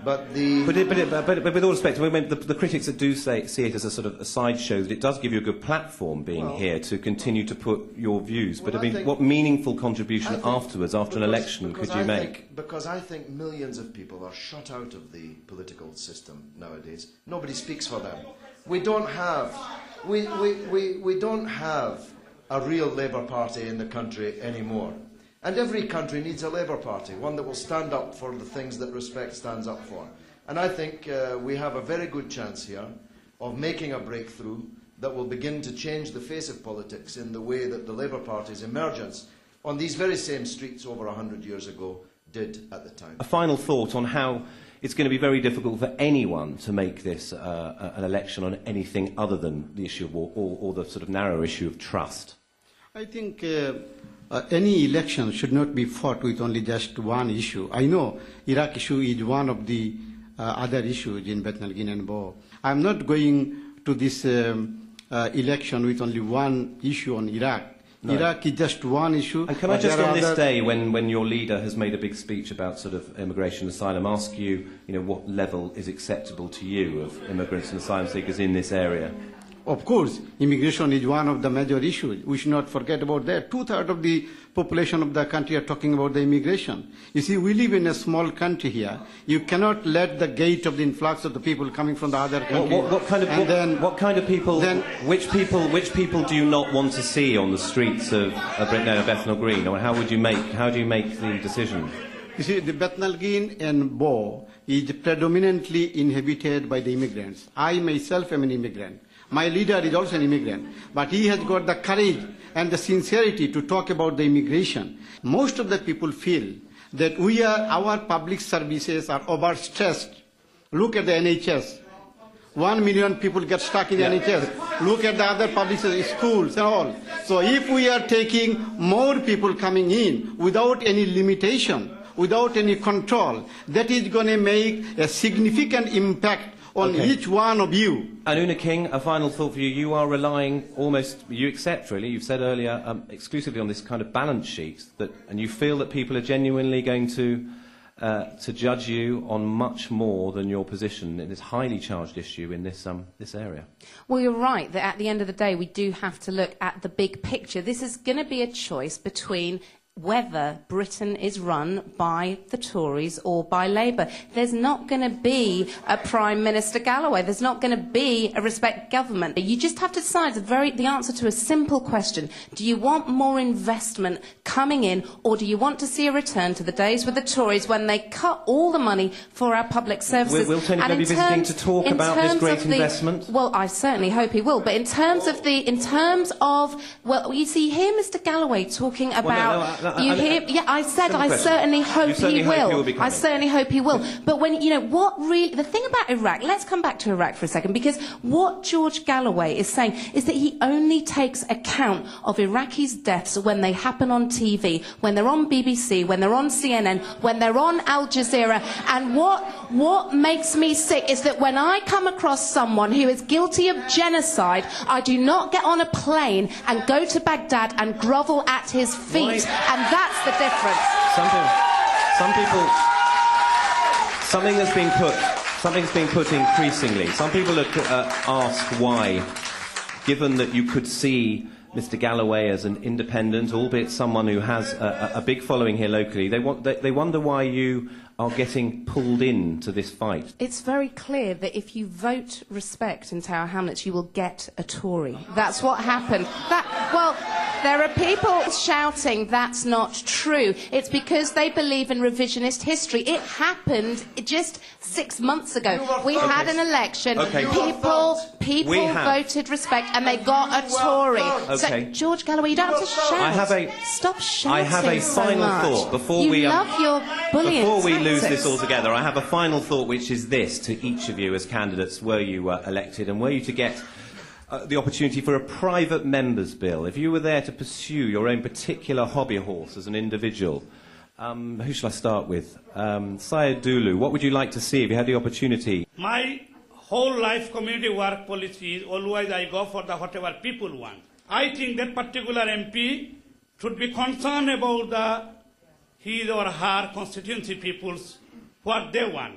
But with all respect, I mean, the critics that do see it as a sort of a sideshow, that it does give you a good platform being here to continue to put your views. But I mean, what meaningful contribution afterwards, after an election, could you make? Because I think millions of people are shut out of the political system nowadays. Nobody speaks for them. We don't have a real Labour Party in the country anymore. And every country needs a Labour Party, one that will stand up for the things that Respect stands up for. And I think we have a very good chance here of making a breakthrough that will begin to change the face of politics in the way that the Labour Party's emergence on these very same streets over 100 years ago did at the time. A final thought on how it's going to be very difficult for anyone to make this an election on anything other than the issue of war or the sort of narrow issue of trust. I think any election should not be fought with only just one issue. I know Iraq issue is one of the other issues in Bethnal Green and Bow. I'm not going to this election with only one issue on Iraq. No. Iraq is just one issue. And can I just, on this day, when your leader has made a big speech about sort of immigration and asylum, ask you, what level is acceptable to you of immigrants and asylum seekers in this area? Of course, immigration is one of the major issues. We should not forget about that. 2/3 of the population of the country are talking about the immigration. You see, we live in a small country here. You cannot let the gate of the influx of the people coming from the other country. What kind of people? Which people do you not want to see on the streets of Bethnal Green? Or how do you make the decision? You see, the Bethnal Green and Bow is predominantly inhabited by the immigrants. I myself am an immigrant. My leader is also an immigrant, but he has got the courage and the sincerity to talk about the immigration. Most of the people feel that our public services are overstressed. Look at the NHS. 1 million people get stuck in the NHS. Look at the other public schools and all. So if we are taking more people coming in without any limitation, without any control, that is going to make a significant impact on each one of you. And Oona King, a final thought for you. You are relying you accept really, you've said earlier, exclusively on this kind of balance sheet, and you feel that people are genuinely going to judge you on much more than your position in this highly charged issue in this area. Well, you're right, that at the end of the day, we do have to look at the big picture. This is going to be a choice between whether Britain is run by the Tories or by Labour. There's not going to be a Prime Minister Galloway. There's not going to be a Respect government. You just have to decide the answer to a simple question. Do you want more investment coming in, or do you want to see a return to the days with the Tories when they cut all the money for our public services? Will Tony Blair be visiting to talk about this great investment? Well, I certainly hope he will. But in terms of you see here Mr Galloway talking about... I certainly hope he will. I certainly hope he will. But the thing about Iraq, let's come back to Iraq for a second, because what George Galloway is saying is that he only takes account of Iraqis' deaths when they happen on TV, when they're on BBC, when they're on CNN, when they're on Al Jazeera. And what makes me sick is that when I come across someone who is guilty of genocide, I do not get on a plane and go to Baghdad and grovel at his feet. And that's the difference. Something's been put increasingly. Some people ask why, given that you could see Mr Galloway as an independent, albeit someone who has a big following here locally, they wonder why you are getting pulled into this fight? It's very clear that if you vote respect in Tower Hamlets, you will get a Tory. That's what happened. Well, there are people shouting that's not true. It's because they believe in revisionist history. It happened just 6 months ago. We had an election. People voted respect and they got a Tory. So, George Galloway, you don't have to shout. Stop shouting. I have a final thought before you we love your bullying before we lose tactics. this altogether. I have a final thought, which is this to each of you as candidates: were you elected, and were you to get the opportunity for a private member's bill, if you were there to pursue your own particular hobby horse as an individual, who shall I start with? Syed Dulu, what would you like to see if you had the opportunity? My whole life community work policy is always I go for the whatever people want. I think that particular MP should be concerned about his or her constituency people's what they want.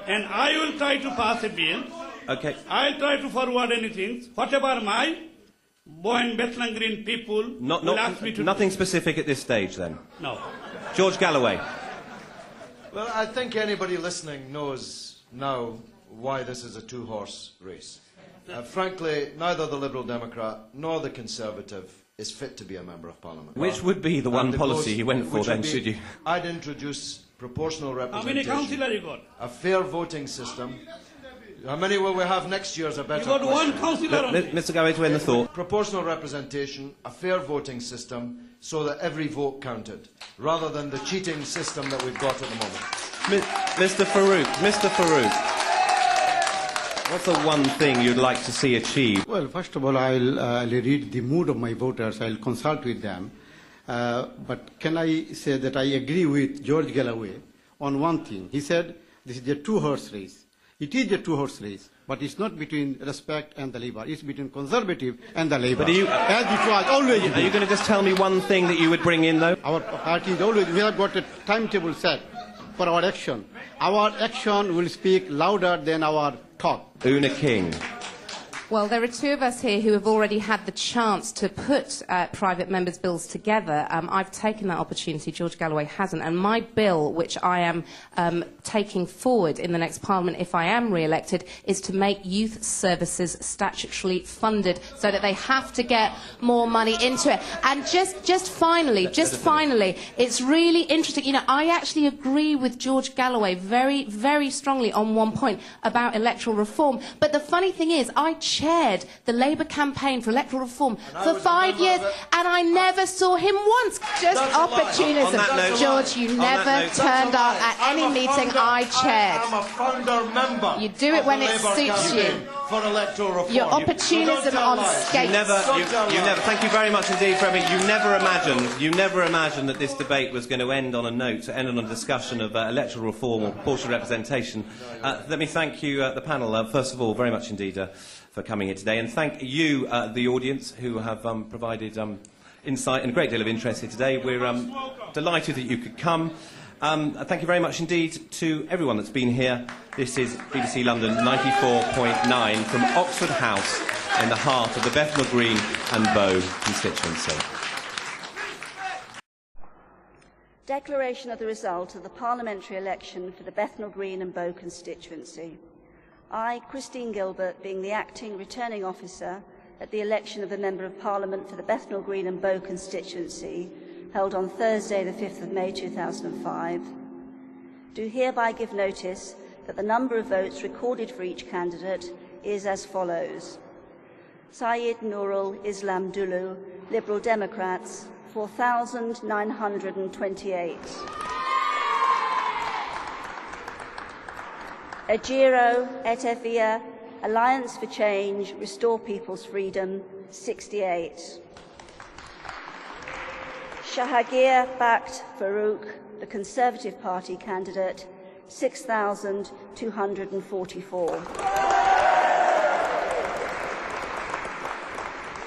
And I will try to pass a bill. Okay. I'll try to forward anything. Whatever my Boyne Bethnal Green people will ask me to Nothing do. specific at this stage, then? No. George Galloway. Well, I think anybody listening knows now why this is a two-horse race. Frankly, neither the Liberal Democrat nor the Conservative is fit to be a Member of Parliament. Which would be the one policy you went for then, should you? I'd introduce proportional representation. How many councillors you got? A fair voting system. How many will we have next year is a better You got question. one councillor on Mr. Galloway, to end the thought. Proportional representation, a fair voting system, so that every vote counted, rather than the cheating system that we've got at the moment. Mr. Farouk, what's the one thing you'd like to see achieved? Well, first of all, I'll read the mood of my voters. I'll consult with them. But can I say that I agree with George Galloway on one thing. He said this is a two-horse race. It is a two-horse race, but it's not between Respect and the Labour. It's between Conservative and the Labour. But As it was always. Are you going to just tell me one thing that you would bring in, though? Our party is always, we have got a timetable set for our action. Our action will speak louder than our talk. Oona King. Well, there are two of us here who have already had the chance to put private members' bills together. I've taken that opportunity, George Galloway hasn't, and my bill, which I am taking forward in the next Parliament if I am re-elected, is to make youth services statutorily funded so that they have to get more money into it. And just finally, it's really interesting. You know, I actually agree with George Galloway very, very strongly on one point about electoral reform. But the funny thing is, I chaired the Labour campaign for electoral reform for 5 years, and I never saw him once. Just opportunism. George, you never turned up at any meeting I chaired. I'm a founder member. You do it when it suits you. For electoral reform. Your opportunism on skates. You never, thank you very much indeed for having. You never imagined that this debate was going to end on a note, to end on a discussion of electoral reform or proportional representation. Let me thank you, the panel, first of all, very much indeed for coming here today, and thank you, the audience, who have provided insight and a great deal of interest here today. We're delighted that you could come. Thank you very much indeed to everyone that's been here. This is BBC London 94.9 from Oxford House in the heart of the Bethnal Green and Bow constituency. Declaration of the result of the parliamentary election for the Bethnal Green and Bow constituency. I, Christine Gilbert, being the acting returning officer at the election of the Member of Parliament for the Bethnal Green and Bow constituency, held on Thursday the 5th of May 2005, do hereby give notice that the number of votes recorded for each candidate is as follows. Syed Nurul Islam Dulu, Liberal Democrats, 4,928. Ejiro Etefia, Alliance for Change, Restore People's Freedom, 68. Shahagir Bakht Farouk, the Conservative Party candidate, 6,244.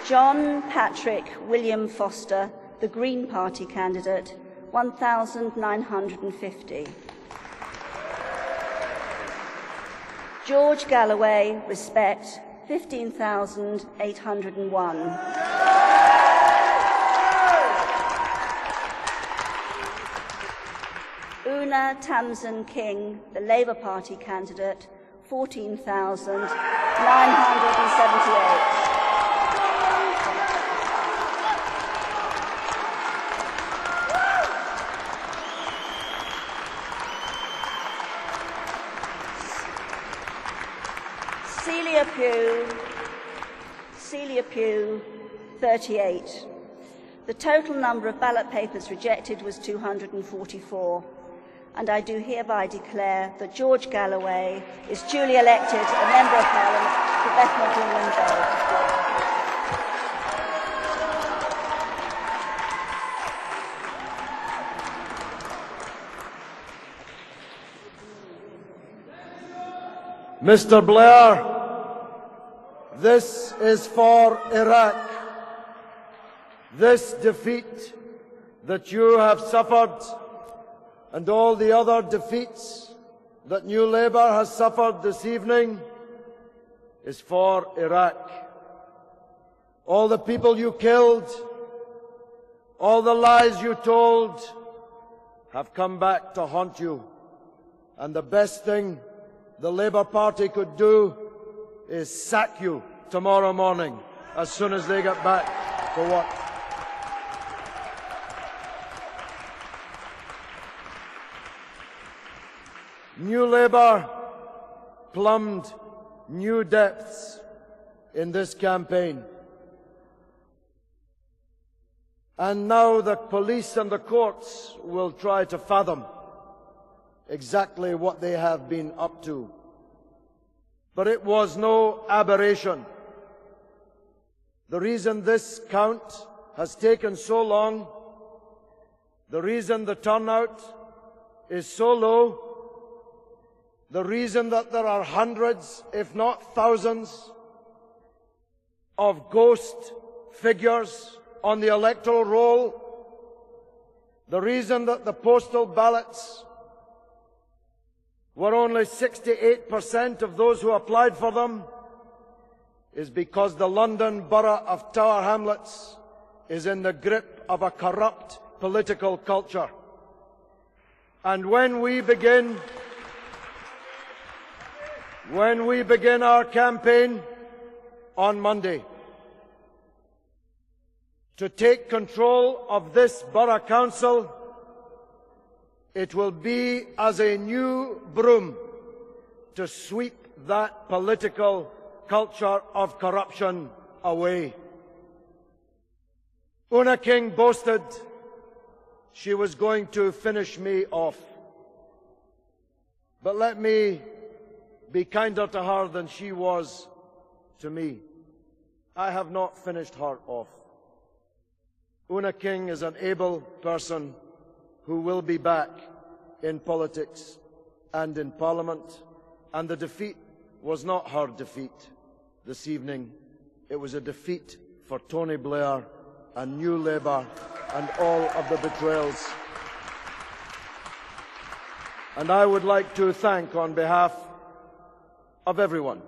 John Patrick William Foster, the Green Party candidate, 1,950. George Galloway, Respect, 15,801. Oona King, the Labour Party candidate, 14,978. Celia Pugh, 38. The total number of ballot papers rejected was 244. And I do hereby declare that George Galloway is duly elected a Member of Parliament for Bethnal Green and Bow. Mr. Blair, this is for Iraq. This defeat that you have suffered and all the other defeats that New Labour has suffered this evening is for Iraq. All the people you killed, all the lies you told have come back to haunt you. And the best thing the Labour Party could do is sack you tomorrow morning as soon as they get back to work. New Labour plumbed new depths in this campaign. And now the police and the courts will try to fathom exactly what they have been up to. But it was no aberration. The reason this count has taken so long, the reason the turnout is so low, the reason that there are hundreds, if not thousands, of ghost figures on the electoral roll, the reason that the postal ballots were only 68% of those who applied for them, is because the London borough of Tower Hamlets is in the grip of a corrupt political culture. And when we begin our campaign on Monday to take control of this borough council, it will be as a new broom to sweep that political culture of corruption away. Oona King boasted she was going to finish me off. But let me be kinder to her than she was to me. I have not finished her off. Oona King is an able person who will be back in politics and in Parliament, and the defeat was not her defeat this evening. It was a defeat for Tony Blair and New Labour and all of the betrayals. And I would like to thank, on behalf of everyone,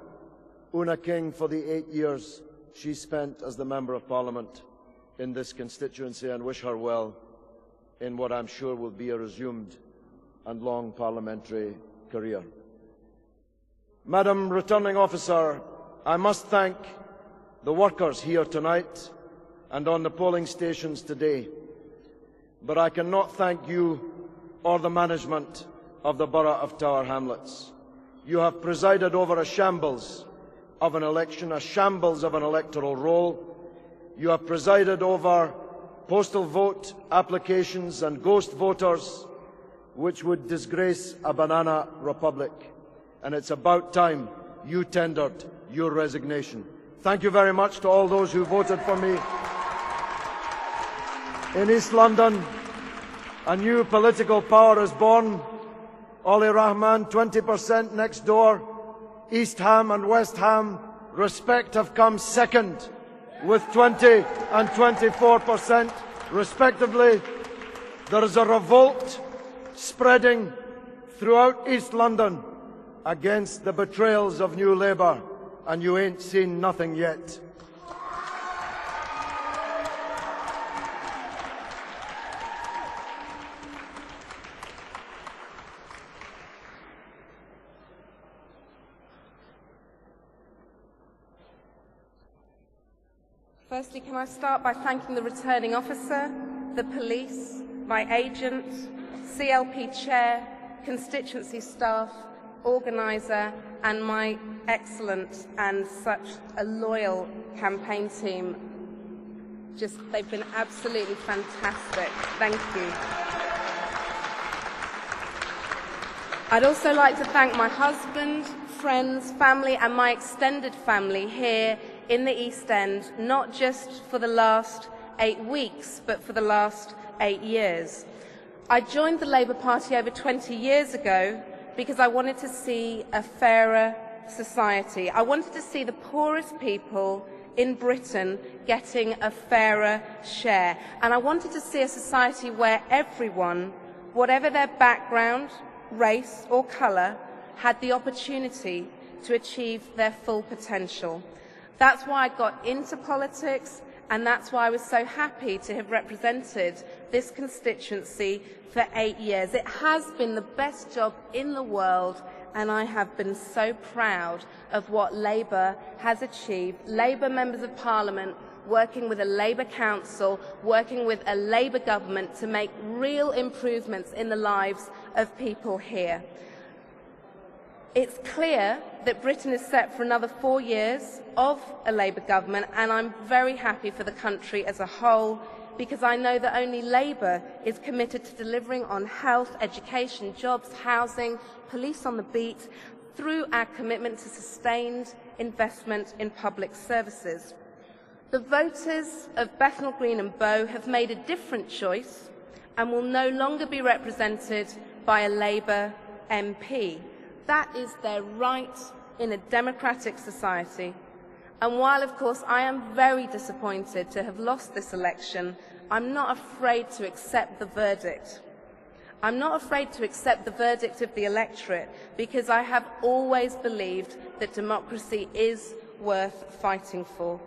Oona King for the 8 years she spent as the Member of Parliament in this constituency, and wish her well in what I'm sure will be a resumed and long parliamentary career. Madam Returning Officer, I must thank the workers here tonight and on the polling stations today, but I cannot thank you or the management of the Borough of Tower Hamlets. You have presided over a shambles of an election, a shambles of an electoral roll. You have presided over postal vote applications and ghost voters, which would disgrace a banana republic. And it's about time you tendered your resignation. Thank you very much to all those who voted for me. In East London, a new political power is born. Ollie Rahman, 20% next door. East Ham and West Ham, respect, have come second with 20 and 24% respectively. There is a revolt spreading throughout East London against the betrayals of New Labour, and you ain't seen nothing yet. Firstly, can I start by thanking the returning officer, the police, my agent, CLP chair, constituency staff, organiser, and my excellent and such a loyal campaign team. They've been absolutely fantastic. Thank you. I'd also like to thank my husband, friends, family, and my extended family here in the East End, not just for the last 8 weeks, but for the last 8 years. I joined the Labour Party over 20 years ago because I wanted to see a fairer society. I wanted to see the poorest people in Britain getting a fairer share. And I wanted to see a society where everyone, whatever their background, race or colour, had the opportunity to achieve their full potential. That's why I got into politics, and that's why I was so happy to have represented this constituency for 8 years. It has been the best job in the world, and I have been so proud of what Labour has achieved. Labour members of Parliament working with a Labour council, working with a Labour government to make real improvements in the lives of people here. It's clear that Britain is set for another 4 years of a Labour government, and I'm very happy for the country as a whole, because I know that only Labour is committed to delivering on health, education, jobs, housing, police on the beat, through our commitment to sustained investment in public services. The voters of Bethnal Green and Bow have made a different choice and will no longer be represented by a Labour MP. That is their right in a democratic society. And while, of course, I am very disappointed to have lost this election, I'm not afraid to accept the verdict. I'm not afraid to accept the verdict of the electorate, because I have always believed that democracy is worth fighting for.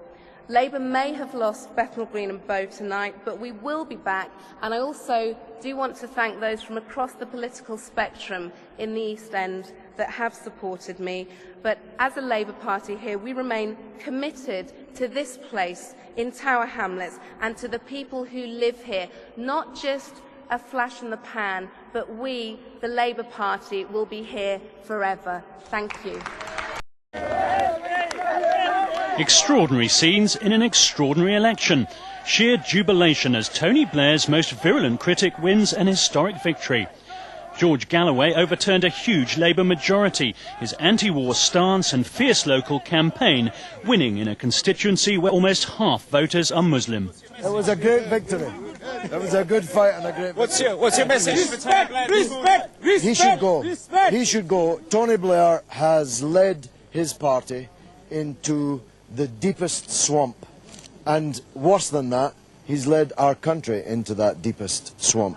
Labour may have lost Bethnal Green and Bow tonight, but we will be back, and I also do want to thank those from across the political spectrum in the East End that have supported me. But as a Labour Party here, we remain committed to this place in Tower Hamlets and to the people who live here, not just a flash in the pan, but we, the Labour Party, will be here forever. Thank you. Extraordinary scenes in an extraordinary election. Sheer jubilation as Tony Blair's most virulent critic wins an historic victory. George Galloway overturned a huge Labour majority, his anti-war stance and fierce local campaign winning in a constituency where almost half voters are Muslim. It was a great victory. It was a good fight and a great victory. What's your message? Respect! He should go. He should go. Tony Blair has led his party into the deepest swamp. And worse than that, he's led our country into that deepest swamp.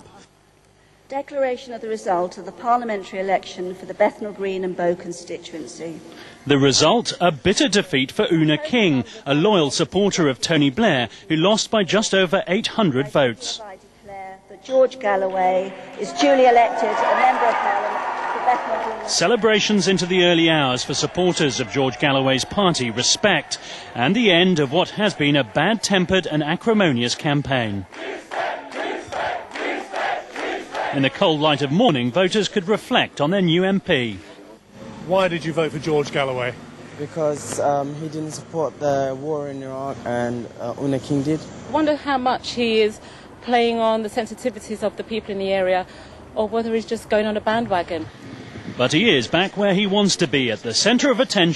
Declaration of the result of the parliamentary election for the Bethnal Green and Bow constituency. The result, a bitter defeat for Oona King, a loyal supporter of Tony Blair, who lost by just over 800 votes. I declare that George Galloway is duly elected a Member of Parliament for Bethnal Green. Celebrations into the early hours for supporters of George Galloway's party Respect, and the end of what has been a bad-tempered and acrimonious campaign. In the cold light of morning, voters could reflect on their new MP. Why did you vote for George Galloway? Because he didn't support the war in Iraq and Oona King did. I wonder how much he is playing on the sensitivities of the people in the area, or whether he's just going on a bandwagon. But he is back where he wants to be, at the centre of attention.